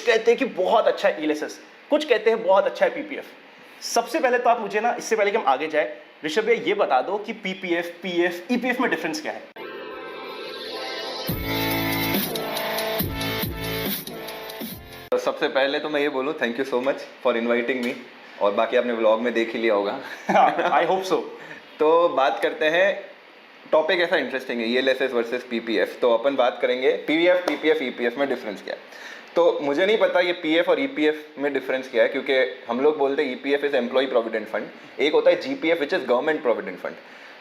कहते हैं कि बहुत अच्छा है ईएलएसएस, कुछ कहते हैं बहुत अच्छा है पीपीएफ। सबसे पहले तो आप मुझे ना, इससे पहले कि हम आगे जाए, ऋषभ भैया ये बता दो कि पीपीएफ, पीएफ, ईपीएफ में डिफरेंस क्या है? तो सबसे पहले तो मैं ये बोलूँ, thank you so much for inviting me, और बाकी आपने व्लॉग में देख ही लिया होगा। I hope so. तो बात करते हैं, टॉपिक ऐसा इंटरेस्टिंग है, ईएलएसएस वर्सेस पीपीएफ। तो अपन बात करेंगे पीएफ, पीपीएफ, ईपीएफ में डिफरेंस क्या है। तो मुझे नहीं पता ये पीएफ और ईपीएफ में डिफरेंस क्या है, क्योंकि हम लोग बोलते हैं EPF is employ provident fund, एक होता है GPF which is government provident fund.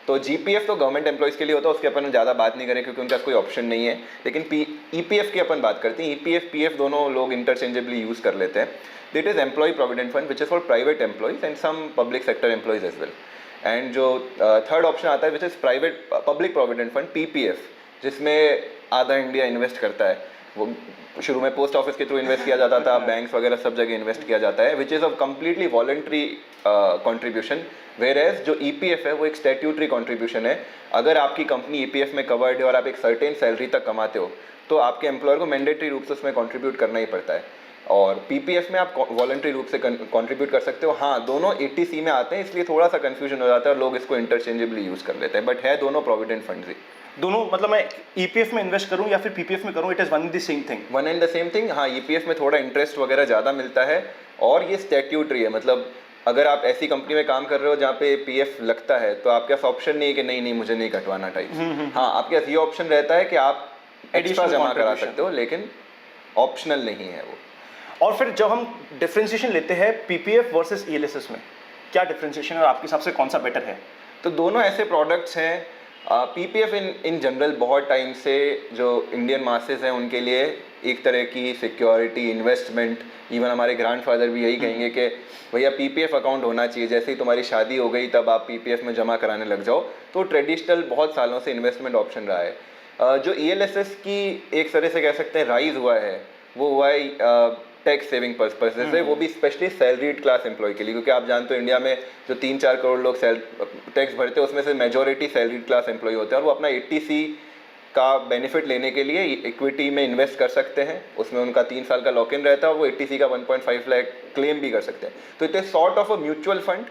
तो जीपीएफ तो गवर्नमेंट एम्प्लॉयज़ के लिए होता है, उसके अपन ज़्यादा बात नहीं करें क्योंकि उनका कोई ऑप्शन नहीं है। लेकिन ईपीएफ की अपन बात करते हैं, ईपीएफ पीएफ दोनों लोग इंटरचेंजेबली यूज़ कर लेते हैं। That is employ provident fund which is for private employees and some public sector employees as well. And जो थर्ड ऑप्शन आता है which is private public provident fund, PPF, जिसमें आधा इंडिया इन्वेस्ट करता है। वो शुरू में पोस्ट ऑफिस के थ्रू इन्वेस्ट किया जाता था, बैंक्स वगैरह सब जगह इन्वेस्ट किया जाता है, which is a completely voluntary contribution. Whereas जो ईपीएफ है वो एक स्टैट्यूटरी कॉन्ट्रीब्यूशन है। अगर आपकी कंपनी ईपीएफ में कवर्ड है और आप एक सर्टेन सैलरी तक कमाते हो तो आपके एम्प्लॉयर को मैंडेटरी रूप से उसमें कंट्रीब्यूट करना ही पड़ता है। और पीपीएफ में आप वॉलंटरी रूप से कंट्रीब्यूट कर सकते हो। हाँ, दोनों 80C में आते हैं, इसलिए थोड़ा सा कंफ्यूजन हो जाता है और लोग इसको इंटरचेंजेबली यूज़ कर लेते हैं, बट है दोनों प्रोविडेंट फंड्स ही। दोनों मतलब मैं ईपीएफ में इन्वेस्ट करूं या फिर पीपीएफ में करूं, it is one and the same thing. One and the same thing. हाँ, ईपीएफ में थोड़ा इंटरेस्ट वगैरह ज़्यादा मिलता है और ये स्टैट्यूटरी है, मतलब अगर आप ऐसी कंपनी में काम कर रहे हो जहाँ पे पीएफ लगता है तो आपके पास ऑप्शन नहीं है कि नहीं मुझे नहीं कटवाना टाइप। हाँ, आपके पास ये ऑप्शन रहता है कि आप एक्स्ट्रा जमा करा सकते हो, लेकिन ऑप्शनल नहीं है वो। और फिर जब हम डिफरेंशिएशन लेते हैं पीपीएफ वर्सेस ईएलएसएस में, क्या डिफरेंशिएशन है और आपके हिसाब से कौन सा बेटर है? तो दोनों ऐसे प्रोडक्ट्स हैं। पीपीएफ इन जनरल बहुत टाइम से जो इंडियन मासेस हैं उनके लिए एक तरह की सिक्योरिटी, इन्वेस्टमेंट, इवन हमारे ग्रैंडफादर भी यही कहेंगे कि भैया पीपीएफ अकाउंट होना चाहिए, जैसे ही तुम्हारी शादी हो गई तब आप पीपीएफ में जमा कराने लग जाओ। तो ट्रेडिशनल बहुत सालों से इन्वेस्टमेंट ऑप्शन रहा है। जो ईएलएसएस की एक तरह से कह सकते हैं राइज हुआ है, वो हुआ है टैक्स सेविंग पर्पज से, वो भी स्पेशली सैलरीड क्लास एम्प्लॉय के लिए, क्योंकि आप जानते हो इंडिया में जो 3-4 करोड़ लोग टैक्स भरते हैं उसमें से मेजॉरिटी सैलरीड क्लास एम्प्लॉय होते हैं और वो अपना 80C का बेनिफिट लेने के लिए इक्विटी में इन्वेस्ट कर सकते हैं। उसमें उनका 3 साल का लॉक इन रहता है और वो 80C का 1.5 लाख क्लेम भी कर सकते हैं। तो it is sort of a mutual fund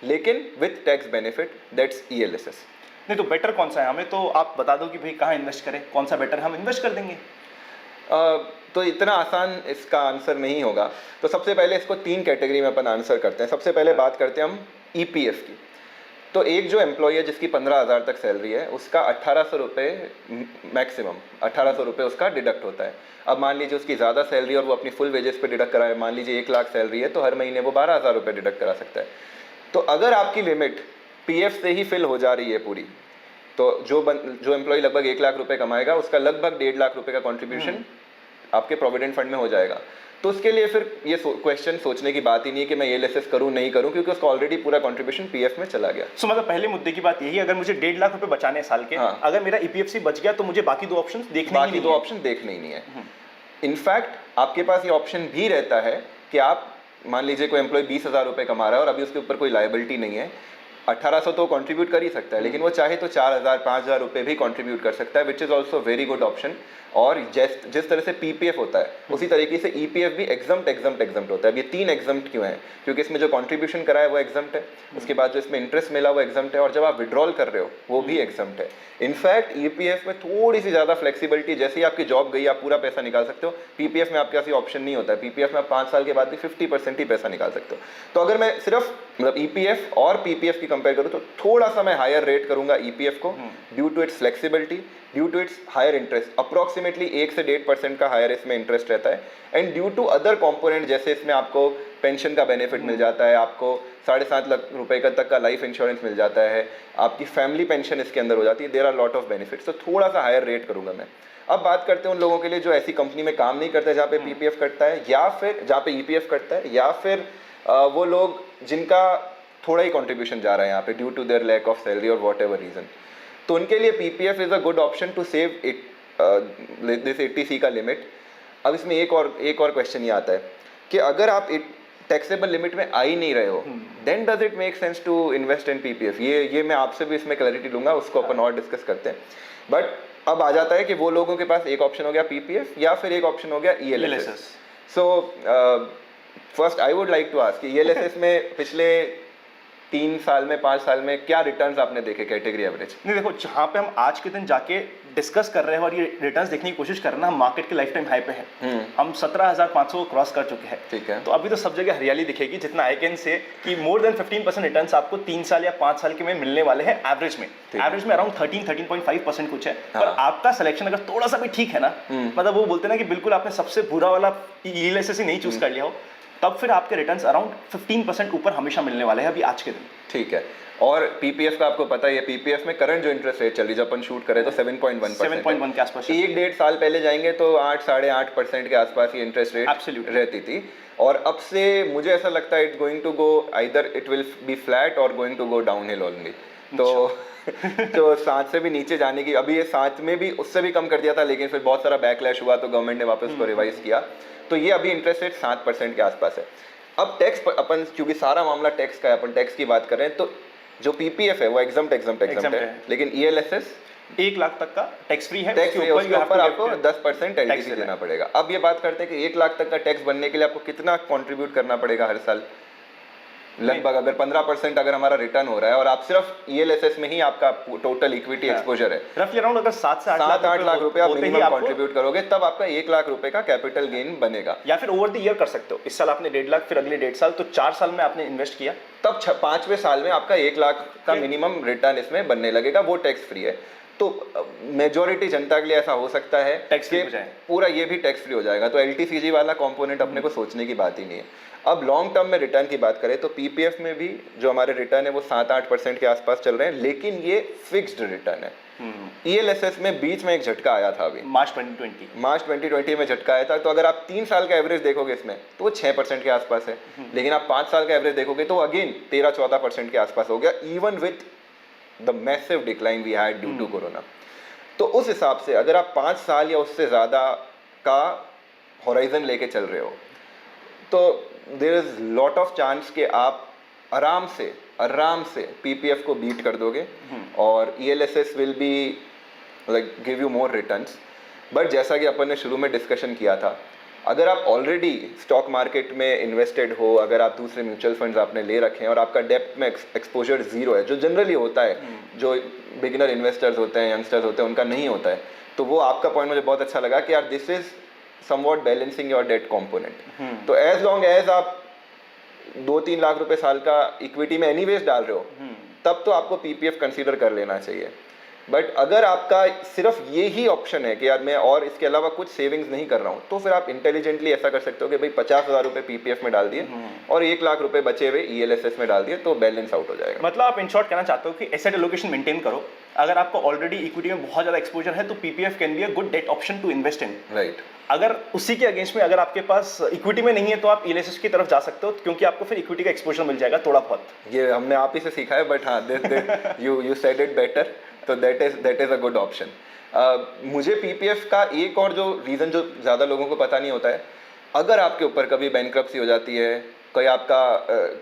लेकिन with tax benefit, that's ELSS. नहीं तो बेटर कौन सा है, हमें तो आप बता दो कि भाई कहाँ इन्वेस्ट करें, कौन सा बेटर है, हम इन्वेस्ट कर देंगे। तो इतना आसान इसका आंसर नहीं होगा। तो सबसे पहले इसको 3 कैटेगरी में अपन आंसर करते हैं। सबसे पहले बात करते हैं हम ईपीएफ की। तो एक जो एम्प्लॉय है जिसकी 15,000 तक सैलरी है उसका 1,800 रुपये मैक्सिमम 1,800 रुपये उसका डिडक्ट होता है। अब मान लीजिए उसकी ज़्यादा सैलरी और वो अपनी फुल वेजेस पे डिडक्ट कराए, मान लीजिए 1 लाख सैलरी है तो हर महीने वो 12,000 रुपये डिडक्ट करा सकता है। तो अगर आपकी लिमिट पीएफ से ही फिल हो जा रही है पूरी, तो जो एम्प्लॉय लगभग 1 लाख रुपये कमाएगा उसका लगभग 1.5 लाख रुपये का कॉन्ट्रीब्यूशन आपके प्रोविडेंट फंड में हो जाएगा। तो उसके लिए फिर ये क्वेश्चन सोचने की बात ही नहीं है कि मैं ईएलएसएस करूं नहीं करूं, क्योंकि उसका ऑलरेडी पूरा कंट्रीब्यूशन पीएफ में चला गया। सो मतलब पहले मुद्दे की बात यही, अगर मुझे 1.5 लाख रुपए बचाने हैं साल के, हाँ, अगर मेरा ईपीएफसी बच गया तो मुझे बाकी 2 ऑप्शन देखने बाकी 2 ऑप्शन देखने ही नहीं है। इनफैक्ट आपके पास ये ऑप्शन भी रहता है कि आप मान लीजिए कोई एम्प्लॉय 20,000 रुपये कमा रहा है और अभी उसके ऊपर कोई लायबिलिटी नहीं है, 1,800 तो कंट्रीब्यूट कर ही सकता है, लेकिन वो चाहे तो 4,000 5,000 रुपये भी कंट्रीब्यूट कर सकता है, which is also very good option. और जिस तरह से पीपीएफ होता है उसी तरीके से ईपीएफ भी एग्जम्प्ट होता है। अब ये 3 एग्जम्प्ट क्यों है? क्योंकि इसमें जो कंट्रीब्यूशन करा है वो एग्जम्प्ट है, उसके बाद जो इसमें इंटरेस्ट मिला वो एग्जम्प्ट है, और जब आप विड्रॉल कर रहे हो वो भी एग्जम्प्ट है। इनफैक्ट ईपीएफ में थोड़ी सी ज़्यादा फ्लेक्सिबिलिटी, जैसे ही आपकी जॉब गई आप पूरा पैसा निकाल सकते हो। पीपीएफ में आपके पास ये ऑप्शन नहीं होता है। पीपीएफ में आप 5 साल के बाद भी 50% ही पैसा निकाल सकते हो। तो अगर मैं सिर्फ मतलब ईपीएफ और पीपीएफ की कंपेयर करूँ तो थोड़ा सा मैं हायर रेट करूंगा ईपीएफ को, due to its flexibility, due to its higher interest, approximately 1 से 1.5% का हायर इसमें इंटरेस्ट रहता है, and due to other component, जैसे इसमें आपको पेंशन का बेनिफिट मिल जाता है, आपको 7.5 लाख रुपए का तक का लाइफ इंश्योरेंस मिल जाता है, आपकी फैमिली पेंशन इसके अंदर हो जाती है। There are lot of benefits. तो थोड़ा सा हायर रेट करूंगा मैं। अब बात करते हैं उन लोगों के लिए जो ऐसी कंपनी में काम नहीं करते जहाँ पे पीपीएफ कटता है या फिर जहाँ पे ईपीएफ कटता है, या फिर वो लोग जिनका थोड़ा ही कंट्रीब्यूशन जा रहा है यहाँ पे due to their lack of salary और वॉट एवर रीजन। तो उनके लिए PPF is a good option to save this 80C का लिमिट। अब इसमें एक और क्वेश्चन ये आता है कि अगर आप टैक्सेबल लिमिट में आ ही नहीं रहे हो, then does it make sense to invest in PPF? ये मैं आपसे भी इसमें क्लैरिटी लूँगा, उसको अपन और डिस्कस करते हैं। बट अब आ जाता है कि वो लोगों के पास एक ऑप्शन हो गया पीपीएफ या फिर एक ऑप्शन हो गया ELSS. So first I would like to ask ELSS में पिछले 3 साल में 5 साल में क्या रिटर्न्स आपने देखे कैटेगरी एवरेज? नहीं देखो, जहाँ पे हम आज के दिन जाके डिस्कस कर रहे हैं और ये रिटर्न्स देखने की कोशिश कर रहे हैं ना, हम मार्केट के लाइफ टाइम हाई पे हैं। हम 17,500 को क्रॉस कर चुके हैं। ठीक है। तो अभी तो सब जगह हरियाली दिखेगी, जितना आई कैन से कि मोर देन 15% रिटर्न्स आपको 3 साल या 5 साल के में मिलने वाले हैं एवरेज में। एवरेज में अराउंड 13-13.5% कुछ है। पर आपका सिलेक्शन अगर थोड़ा सा भी ठीक है ना, मतलब वो बोलते हैं ना कि बिल्कुल आपने सबसे बुरा वाला ELSS ही नहीं चूज कर लिया हो, तब फिर आपके रिटर्न्स अराउंड 15% ऊपर हमेशा मिलने वाले हैं अभी आज के दिन। ठीक है। और PPF का आपको पता ही है, PPF में करंट जो इंटरेस्ट रेट चल रही है, जब अपन शूट करें तो 7.1% 7.1 के आसपास। 1-1.5 साल पहले जाएंगे तो 8-8.5% के आसपास ये इंटरेस्ट रेट Absolutely. रहती थी। और अब से मुझे ऐसा लगता है it's going to go either it will be flat और going to go downhill only. तो तो 7 से भी नीचे जाने की, अभी ये 7 में भी उससे भी कम कर दिया था, लेकिन फिर बहुत सारा बैकलैश हुआ तो गवर्नमेंट ने वापस उसको रिवाइज किया। तो ये अभी इंटरेस्ट रेट 7% के आसपास है। अब टैक्स अपन, क्योंकि सारा मामला टैक्स का है, अपन टैक्स की बात कर रहे हैं, तो जो PPF है वो एग्जम्प्ट है, लेकिन ELSS 1 लाख तक का टैक्स फ्री है। टैक्स उसके ऊपर आपको 10% LTC देना पड़ेगा। अब ये बात करते हैं कि 1 लाख तक का टैक्स बनने के लिए आपको कितना कंट्रीब्यूट करना पड़ेगा हर साल? लगभग अगर 15% अगर हमारा रिटर्न हो रहा है और आप सिर्फ ELSS में ही आपका टोटल इक्विटी एक्सपोजर है, रफली अराउंड अगर 7 से 8 लाख रुपए आप मिनिमम कंट्रीब्यूट करोगे, तब आपका 1 लाख रुपए का कैपिटल गेन बनेगा। या फिर ओवर द ईयर कर सकते हो, इस साल आपने 1.5 लाख, फिर अगले 1.5 साल, तो 4 साल में आपने इन्वेस्ट किया, तब 5वें साल में आपका 1 लाख का मिनिमम रिटर्न इसमें बनने लगेगा। वो टैक्स फ्री है। तो मेजॉरिटी जनता के लिए ऐसा हो सकता है टैक्स फ्री हो जाए, पूरा ये भी टैक्स फ्री हो जाएगा। तो LTCG वाला कंपोनेंट अपने को सोचने की बात ही नहीं है। अब लॉन्ग टर्म में रिटर्न की बात करें तो PPF में भी जो हमारे रिटर्न है वो 7-8% के आसपास चल रहे हैं, लेकिन ये फिक्स्ड रिटर्न है। ELSS में बीच में एक झटका आया था, अभी मार्च 2020 में झटका आया था। तो अगर आप 3 साल का एवरेज देखोगे इसमें तो वो 6% के आसपास है, लेकिन आप 5 साल का एवरेज देखोगे तो अगेन 13-14% के आसपास हो गया, even with the massive decline we had due to corona. तो उस हिसाब से अगर आप 5 साल या उससे ज़्यादा का होराइजन लेके चल रहे हो तो there is lot of chance कि आप आराम से PPF को बीट कर दोगे और ELSS will be like give you more returns. But जैसा कि अपन ने शुरू में डिस्कशन किया था, अगर आप ऑलरेडी स्टॉक मार्केट में इन्वेस्टेड हो, अगर आप दूसरे म्यूचुअल फंड्स आपने ले रखे हैं और आपका डेप्थ में एक्सपोजर ज़ीरो है, जो जनरली होता है, जो बिगिनर इन्वेस्टर्स होते हैं, यंगस्टर्स होते हैं, उनका नहीं होता है, तो वो आपका पॉइंट मुझे बहुत अच्छा लगा कि यार this is somewhat balancing your debt component. तो एज लॉन्ग एज आप 2-3 लाख रुपए साल का इक्विटी में एनीवेज डाल रहे हो, तब तो आपको PPF कंसीडर कर लेना चाहिए। बट अगर आपका सिर्फ ये ही ऑप्शन है कि यार मैं और इसके अलावा कुछ सेविंग्स नहीं कर रहा हूँ, तो फिर आप इंटेलिजेंटली ऐसा कर सकते हो कि भाई 50,000 रुपए PPF में डाल दिए और 1 लाख रुपए बचे हुए ELSS में डाल दिए, तो बैलेंस आउट हो जाएगा। मतलब आप इन शॉर्ट कहना चाहते हो कि एसेट एलोकेशन मेंटेन करो। अगर आपको ऑलरेडी इक्विटी में बहुत ज्यादा एक्सपोजर है तो PPF can be a good debt option to invest in. Right. अगर उसी के अगेंस्ट में अगर आपके पास इक्विटी में नहीं है तो आप ELSS की तरफ जा सकते हो, क्योंकि आपको फिर इक्विटी का एक्सपोजर मिल जाएगा थोड़ा बहुत। ये हमने आप ही से सीखा है, बट हाँ यू सेड इट बेटर, तो that is a good option. मुझे PPF का एक और जो रीज़न जो ज़्यादा लोगों को पता नहीं होता है, अगर आपके ऊपर कभी बैंकरप्सी हो जाती है, कोई आपका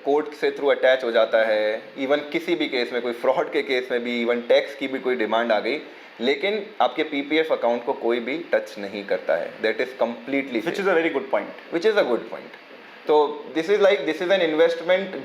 कोर्ट से थ्रू अटैच हो जाता है, इवन किसी भी केस में, कोई फ्रॉड के केस में भी, इवन टैक्स की भी कोई डिमांड आ गई, लेकिन आपके PPF अकाउंट को कोई भी टच नहीं करता है, that is completely, which is a very good point. तो दिस इज एन इन्वेस्टमेंट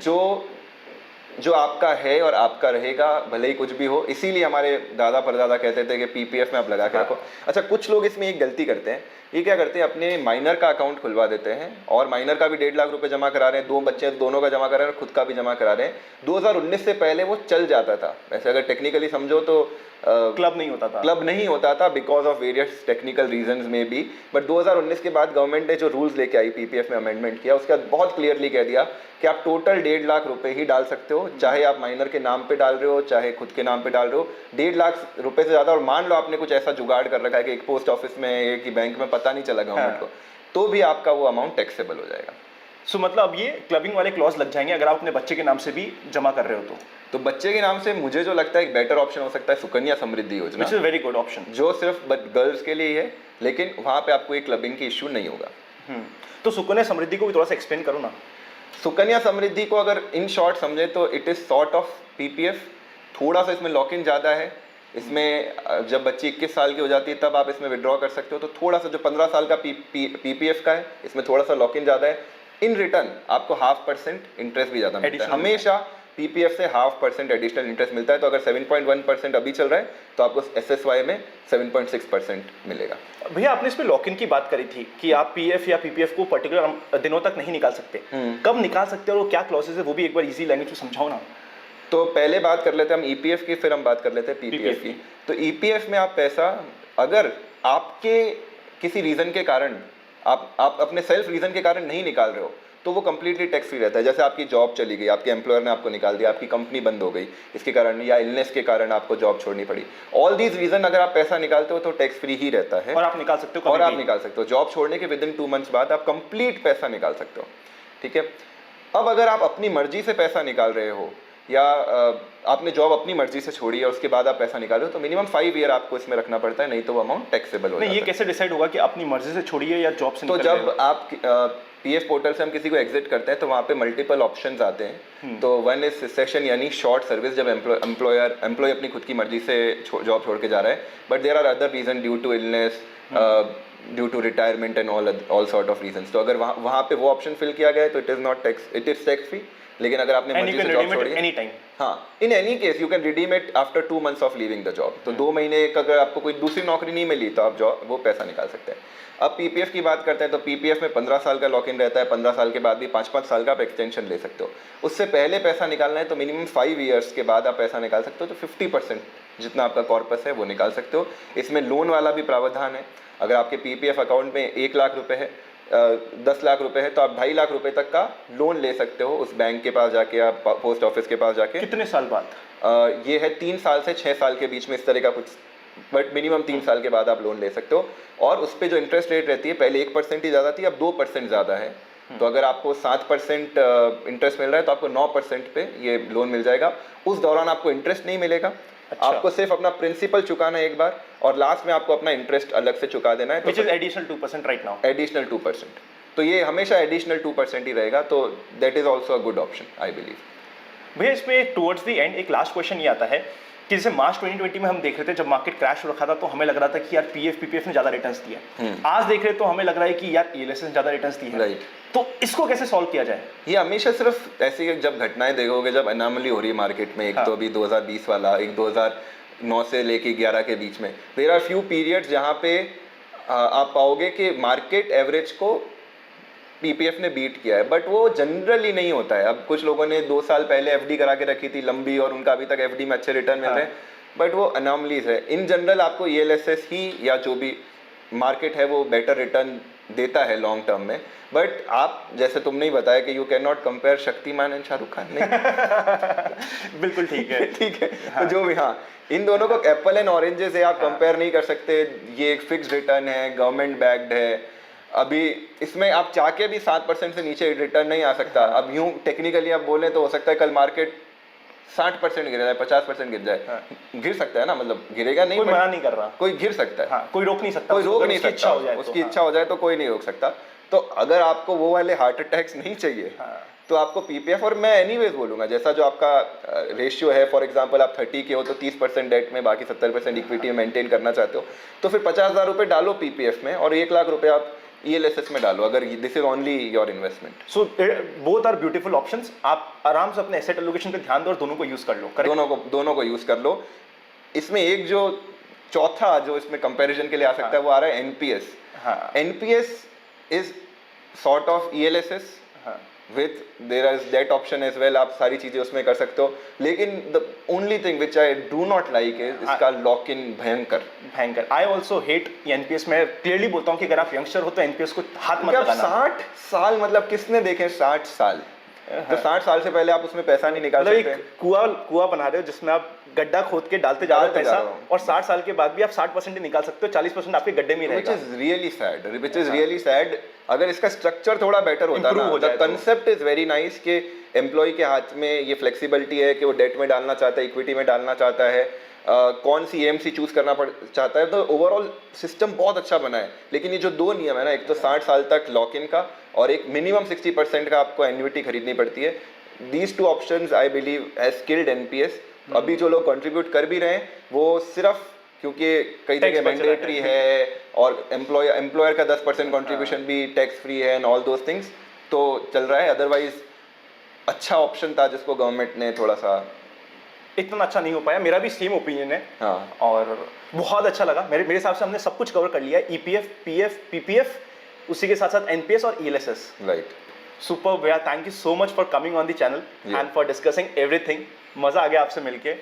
जो आपका है और आपका रहेगा, भले ही कुछ भी हो। इसीलिए हमारे दादा परदादा कहते थे कि PPF में आप लगा के रखो। अच्छा, कुछ लोग इसमें एक गलती करते हैं, ये क्या करते हैं, अपने माइनर का अकाउंट खुलवा देते हैं और माइनर का भी 1.5 लाख रुपए जमा करा रहे हैं, 2 बच्चे दोनों का जमा करा रहे हैं और खुद का भी जमा करा रहे हैं। 2019 से पहले वो चल जाता था, वैसे अगर टेक्निकली समझो तो क्लब नहीं होता था because of various technical reasons में भी। बट 2019 के बाद गवर्नमेंट ने जो रूल्स लेके आई, PPF में अमेंडमेंट किया, उसके बाद बहुत क्लियरली कह दिया कि आप टोटल 1.5 लाख रुपए ही डाल सकते हो, चाहे आप माइनर के नाम पे डाल रहे हो, चाहे खुद के नाम पे डाल रहे हो। 1.5 लाख रुपए से ज़्यादा, और मान लो आपने कुछ ऐसा जुगाड़ कर रखा है कि एक पोस्ट ऑफिस में, एक ही बैंक में, पता नहीं चला गवर्नमेंट को, तो भी आपका वो अमाउंट टैक्सेबल हो जाएगा। सो मतलब अब ये क्लबिंग वाले क्लॉज लग जाएंगे अगर आप अपने बच्चे के नाम से भी जमा कर रहे हो तो बच्चे के नाम से मुझे जो लगता है एक बेटर ऑप्शन हो सकता है सुकन्या समृद्धि योजना, which is very good option, जो सिर्फ गर्ल्स के लिए है, लेकिन वहाँ पे आपको एक क्लबिंग की इश्यू नहीं होगा। तो सुकन्या समृद्धि को भी थोड़ा सा एक्सप्लेन करो ना। सुकन्या समृद्धि को अगर इन शॉर्ट समझे तो it is sort of PPF, थोड़ा सा इसमें लॉक इन ज़्यादा है, इसमें जब बच्ची 21 साल की हो जाती है तब आप इसमें विड्रॉ कर सकते हो। तो थोड़ा सा जो 15 साल का पीपीएफ का है इसमें थोड़ा सा लॉक इन ज़्यादा है। इन रिटर्न आपको 0.5% इंटरेस्ट भी ज़्यादा मिलता है। हमेशा पीपीएफ से 0.5% एडिशनल इंटरेस्ट मिलता है। तो अगर 7.1% अभी चल रहा है तो आपको एसएसवाई में 7.6% मिलेगा। भैया आपने इस पे लॉक इन की बात करी थी कि आप पीएफ या पीपीएफ को पर्टिकुलर दिनों तक नहीं निकाल सकते, कब निकाल सकते हो और क्या क्लॉसेस है वो भी एक बार इजी लैंग्वेज में समझाओ ना। तो पहले बात कर लेते हैं हम ईपीएफ की, फिर हम बात कर लेते हैं पीपीएफ की। तो ईपीएफ में आप पैसा अगर आपके किसी रीज़न के कारण आप अपने सेल्फ रीज़न के कारण नहीं निकाल रहे हो तो वो कंप्लीटली टैक्स फ्री रहता है। जैसे आपकी जॉब चली गई, आपके एम्प्लॉयर ने आपको निकाल दिया, आपकी कंपनी बंद हो गई इसके कारण, या इलनेस के कारण आपको जॉब छोड़नी पड़ी, ऑल दीज रीज़न अगर आप पैसा निकालते हो तो टैक्स फ्री ही रहता है। और आप निकाल सकते हो, और आप निकाल सकते हो जॉब छोड़ने के विदिन 2 मंथ्स बाद आप कंप्लीट पैसा निकाल सकते हो। ठीक है। अब अगर आप अपनी मर्जी से पैसा निकाल रहे हो या आपने जॉब अपनी मर्जी से छोड़ी है उसके बाद आप पैसा निकाल रहे हो तो मिनिमम 5 ईयर आपको इसमें रखना पड़ता है, नहीं तो वो अमाउंट टैक्सेबल हो जाता है। ये कैसे डिसाइड होगा कि अपनी मर्जी से छोड़िए या जॉब से? तो जब आप पीएफ पोर्टल से हम किसी को एग्जिट करते हैं तो वहाँ पे मल्टीपल ऑप्शंस आते हैं। तो वन इज सेशन यानी शॉर्ट सर्विस, जब एम्प्लॉय अपनी खुद की मर्जी से जॉब छोड़ के जा रहा है, but there are other reason due to illness, due to retirement and all sort of reasons. तो अगर वहाँ पे वो ऑप्शन फिल किया गया है तो इट इज टैक्स फ्री। लेकिन अगर आपने मर्जी से जॉब छोड़ी है, हाँ, in any case you can redeem it after 2 months of leaving the job. तो 2 महीने का अगर आपको कोई दूसरी नौकरी नहीं मिली तो आप वो पैसा निकाल सकते हैं। अब पीपीएफ की बात करते हैं तो पीपीएफ में 15 साल का लॉक इन रहता है। 15 साल के बाद भी 5-5 साल का आप एक्सटेंशन ले सकते हो। उससे पहले पैसा निकालना है तो मिनिमम 5 ईयर्स के बाद आप पैसा निकाल सकते हो। तो 50% जितना आपका कॉर्पस है वो निकाल सकते हो। इसमें लोन वाला भी प्रावधान है। अगर आपके पीपीएफ अकाउंट में 1 लाख रुपए है, 10 लाख रुपए है, तो आप 2.5 लाख रुपए तक का लोन ले सकते हो उस बैंक के पास जाके या पोस्ट ऑफिस के पास जाके। कितने साल बाद? ये है 3 साल से 6 साल के बीच में इस तरह का कुछ, बट मिनिमम 3 साल के बाद आप लोन ले सकते हो। और उस पर जो इंटरेस्ट रेट रहती है पहले 1% ही ज़्यादा थी, अब 2% ज़्यादा है। तो अगर आपको 7% इंटरेस्ट मिल रहा है तो आपको 9% पे ये लोन मिल जाएगा। उस दौरान आपको इंटरेस्ट नहीं मिलेगा। अच्छा। आपको सिर्फ अपना प्रिंसिपल चुकाना है एक बार और लास्ट में आपको अपना इंटरेस्ट अलग से चुका देना है। Which is additional 2% right now. Additional 2%। तो ये हमेशा एडिशनल 2% ही रहेगा। तो that is also a good option I believe. भैया इसमें टुवर्ड्स द एंड एक लास्ट क्वेश्चन ये आता है कि जैसे मार्च 2020 में हम देख रहे थे जब मार्केट क्रैश हो रखा था तो हमें लग रहा था कि यार पीएफ पीपीएफ ने ज्यादा रिटर्न्स दिए। आज देख रहे तो हमें लग रहा है कि यार ईएलएस ने ज्यादा रिटर्न्स दिए हैं। राइट। तो इसको कैसे सॉल्व किया जाए? ये हमेशा सिर्फ ऐसी जब घटनाएं देखोगे, जब अनॉमली हो रही है मार्केट में, एक तो अभी 2020 वाला, एक 2009 से लेके 11 के बीच में, देयर आर फ्यू पीरियड्स जहाँ पे आप पाओगे कि मार्केट एवरेज को पीपीएफ ने बीट किया है, बट वो जनरली नहीं होता है। अब कुछ लोगों ने 2 साल पहले एफडी करा के रखी थी लंबी और उनका अभी तक एफडी में अच्छे रिटर्न मिल रहे हैं, बट वो अनॉमलीज है। इन जनरल आपको ईएलएसएस ही या जो भी मार्केट है वो बेटर रिटर्न देता है लॉन्ग टर्म में। बट आप जैसे तुमने ही बताया कि you can not compare Shaktimaan and Shahrukh Khan, नहीं बिल्कुल ठीक है। ठीक है। हाँ। तो जो भी, हाँ, इन दोनों को एप्पल एंड ऑरेंजेस है, आप कंपेयर नहीं कर सकते। ये एक फिक्स्ड रिटर्न है, गवर्नमेंट बैक्ड है। अभी इसमें आप चाह के भी 7% से नीचे रिटर्न नहीं आ सकता। अब यूं टेक्निकली आप बोले तो हो सकता है कल मार्केट 60% गिर जाए, 50% गिर जाए। गिर सकता है ना, मतलब गिरेगा नहीं, कोई मना नहीं कर रहा, कोई गिर सकता है। हाँ, कोई रोक नहीं सकता, कोई रोक नहीं सकता। उसकी इच्छा हो जाए तो कोई नहीं रोक सकता। तो अगर आपको वो वाले हार्ट अटैक्स नहीं चाहिए तो आपको पीपीएफ, और मैं एनीवेज बोलूँगा जैसा जो आपका रेशियो है, फॉर एग्जांपल आप 30 के हो तो 30% डेट में, बाकी 70% इक्विटी में मेंटेन करना चाहते हो तो फिर 50,000 रुपये डालो पीपीएफ में और 1 लाख रुपये आप ईएलएसएस में डालो, अगर this is only your investment. So both are beautiful options. आप आराम से अपने एसेट एलोकेशन पे ध्यान दो और दोनों को यूज कर लो। दोनों को यूज कर लो। इसमें एक जो चौथा जो इसमें कंपैरिजन के लिए आ सकता है वो आ रहा है NPS. NPS is sort of ELSS with there is that option as well. आप सारी चीजें उसमें कर सकते हो, लेकिन the only thing which I do not like is इसका लॉक इन भयंकर। I also hate NPS. मैं क्लियरली बोलता हूँ कि अगर आप यंगस्टर हो तो एनपीएस को हाथ मत लगाना। 60 साल मतलब किसने देखे 60 साल? तो 60 साल से पहले आप उसमें पैसा नहीं निकाल सकते। कुआं बना रहे हो जिसमें आप गड्ढा खोद के डालते जा रहे हो पैसा, और 60 साल के बाद भी आप 60% ही निकाल सकते हो, 40% आपके गड्ढे में रहेगा। Which is really sad। अगर इसका स्ट्रक्चर थोड़ा बेटर होता ना, the concept is very nice कि एम्प्लॉय के हाथ में ये फ्लेक्सिबिलिटी है कि वो डेट में डालना चाहता है, इक्विटी में डालना चाहता है, कौन सी एएमसी चूज करना चाहता है। तो ओवरऑल सिस्टम बहुत अच्छा बना है। लेकिन ये जो 2 नियम है ना, एक तो 60 साल तक लॉक इन का और एक मिनिमम 60% का आपको एन्युइटी खरीदनी पड़ती है, these 2 options I believe as skilled NPS तो अभी जो लोग कंट्रीब्यूट कर भी रहे हैं वो सिर्फ क्योंकि कई Tax जगह बच रहा मैंडेटरी है और एम्प्लॉयर का 10% कंट्रीब्यूशन भी टैक्स फ्री है एंड ऑल दोस थिंग्स, तो चल रहा है। अदरवाइज अच्छा ऑप्शन था जिसको गवर्नमेंट ने थोड़ा सा इतना अच्छा नहीं हो पाया, मेरा भी सेम ओपिनियन है। हाँ और बहुत अच्छा लगा, मेरे हिसाब से हमने सब कुछ कवर कर लिया है, ईपीएफ, पीएफ, पीपीएफ, उसी के साथ साथ एनपीएस और ईएलएसएस। राइट। सुपर भैया, thank you so much for coming on the channel and for discussing everything. मजा आ गया आपसे मिलके।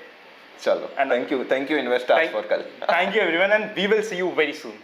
चलो, थैंक यू इन्वेस्टर्स फॉर कल। Thank you everyone and we will see you very soon.